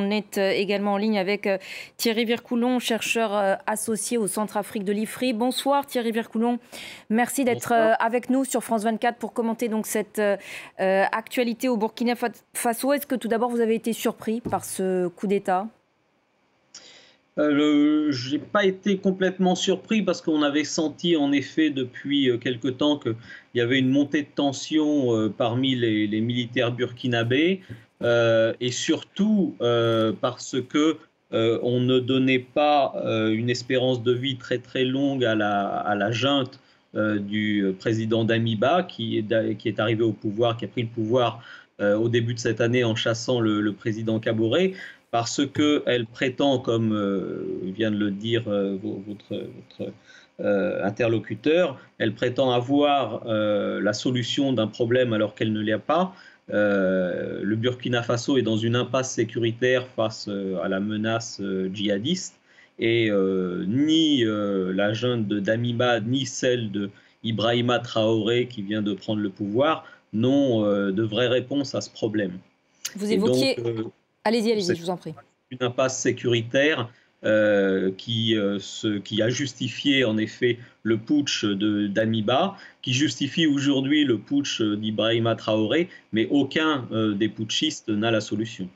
On est également en ligne avec Thierry Vircoulon, chercheur associé au Centre Afrique de l'IFRI. Bonsoir Thierry Vircoulon, merci d'être avec nous sur France 24 pour commenter donc cette actualité au Burkina Faso. Est-ce que tout d'abord vous avez été surpris par ce coup d'État ? Je n'ai pas été complètement surpris parce qu'on avait senti en effet depuis quelque temps qu'il y avait une montée de tension parmi les militaires burkinabés et surtout parce que on ne donnait pas une espérance de vie très très longue à la junte du président Damiba qui est arrivé au pouvoir, qui a pris le pouvoir au début de cette année en chassant le président Kaboré. Parce qu'elle prétend, comme vient de le dire votre interlocuteur, elle prétend avoir la solution d'un problème alors qu'elle ne l'a pas. Le Burkina Faso est dans une impasse sécuritaire face à la menace djihadiste et ni la junte de Damiba ni celle de Ibrahima Traoré qui vient de prendre le pouvoir n'ont de vraies réponses à ce problème. Vous évoquiez... Allez-y, je vous en prie. Une impasse sécuritaire qui a justifié en effet le putsch de Damiba, qui justifie aujourd'hui le putsch d'Ibrahima Traoré, mais aucun des putschistes n'a la solution.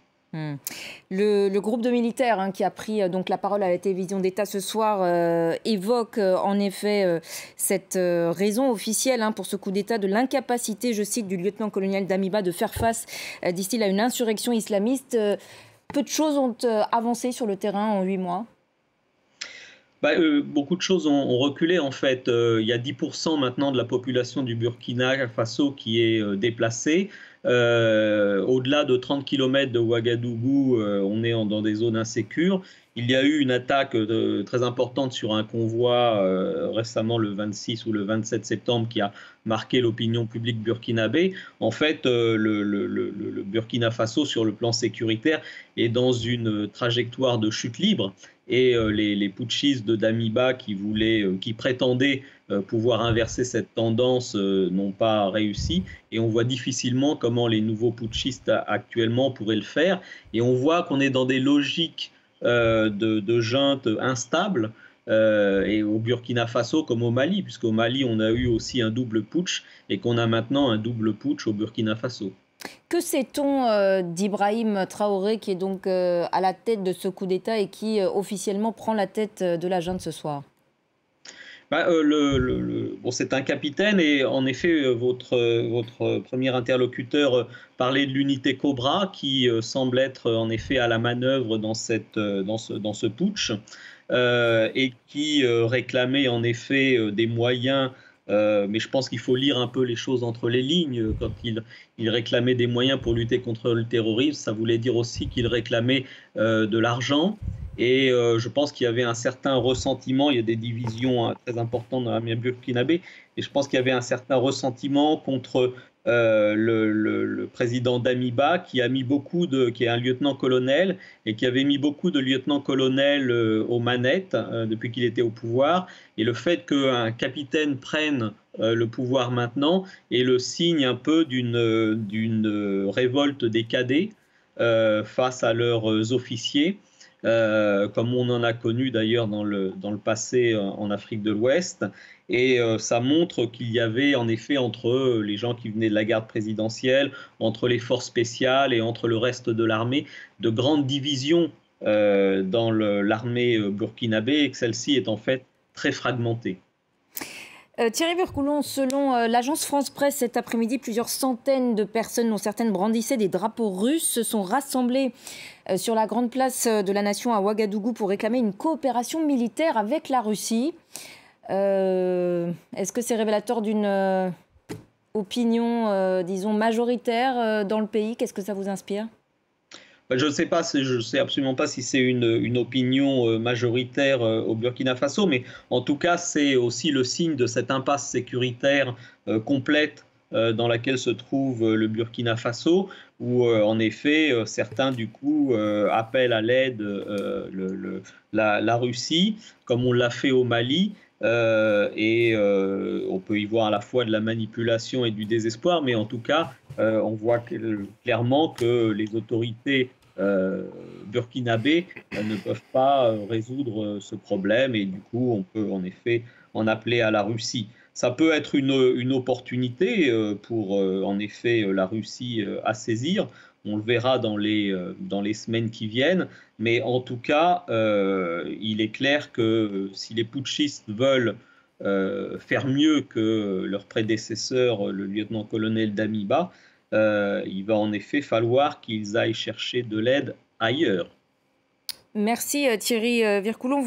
Le groupe de militaires qui a pris donc la parole à la télévision d'État ce soir évoque en effet cette raison officielle pour ce coup d'État de l'incapacité, je cite, du lieutenant-colonel Damiba de faire face, disent-ils, à une insurrection islamiste. Peu de choses ont avancé sur le terrain en 8 mois. Beaucoup de choses ont reculé en fait. Il y a 10% maintenant de la population du Burkina Faso qui est déplacée. Au-delà de 30 km de Ouagadougou, on est dans des zones insécures. Il y a eu une attaque très importante sur un convoi récemment le 26 ou le 27 septembre qui a marqué l'opinion publique burkinabé. En fait, le Burkina Faso, sur le plan sécuritaire, est dans une trajectoire de chute libre. Et les putschistes de Damiba qui prétendaient pouvoir inverser cette tendance n'ont pas réussi. Et on voit difficilement comment les nouveaux putschistes actuellement pourraient le faire. Et on voit qu'on est dans des logiques de junte instables, et au Burkina Faso comme au Mali, puisqu'au Mali on a eu aussi un double putsch et qu'on a maintenant un double putsch au Burkina Faso. Que sait-on d'Ibrahim Traoré qui est donc à la tête de ce coup d'État et qui officiellement prend la tête de la junte ce soir ? C'est un capitaine et en effet votre premier interlocuteur parlait de l'unité Cobra qui semble être en effet à la manœuvre dans ce putsch et qui réclamait en effet des moyens. Mais je pense qu'il faut lire un peu les choses entre les lignes. Quand il réclamait des moyens pour lutter contre le terrorisme, ça voulait dire aussi qu'il réclamait de l'argent. Et je pense qu'il y avait un certain ressentiment, il y a des divisions très importantes dans l'armée burkinabé, et je pense qu'il y avait un certain ressentiment contre le président Damiba qui est un lieutenant-colonel et qui avait mis beaucoup de lieutenants-colonels aux manettes depuis qu'il était au pouvoir. Et le fait qu'un capitaine prenne le pouvoir maintenant est le signe un peu d'une révolte des cadets face à leurs officiers. Comme on en a connu d'ailleurs dans le passé en Afrique de l'Ouest. Et ça montre qu'il y avait en effet entre les gens qui venaient de la garde présidentielle, entre les forces spéciales et entre le reste de l'armée, de grandes divisions dans l'armée burkinabé et que celle-ci est en fait très fragmentée. Thierry Vircoulon, selon l'agence France Presse, cet après-midi, plusieurs centaines de personnes, dont certaines brandissaient des drapeaux russes, se sont rassemblées sur la grande place de la nation à Ouagadougou pour réclamer une coopération militaire avec la Russie. Est-ce que c'est révélateur d'une opinion, disons, majoritaire dans le pays ? Qu'est-ce que ça vous inspire ? Je ne sais pas, je ne sais absolument pas si c'est une opinion majoritaire au Burkina Faso, mais en tout cas, c'est aussi le signe de cette impasse sécuritaire complète dans laquelle se trouve le Burkina Faso, où en effet, certains du coup appellent à l'aide la Russie, comme on l'a fait au Mali. Et on peut y voir à la fois de la manipulation et du désespoir, mais en tout cas, on voit clairement que les autorités burkinabés ne peuvent pas résoudre ce problème et du coup on peut en effet en appeler à la Russie. Ça peut être une opportunité pour en effet la Russie à saisir. On le verra dans les semaines qui viennent, mais en tout cas, il est clair que si les putschistes veulent faire mieux que leur prédécesseur, le lieutenant-colonel Damiba, il va en effet falloir qu'ils aillent chercher de l'aide ailleurs. Merci Thierry Vircoulon.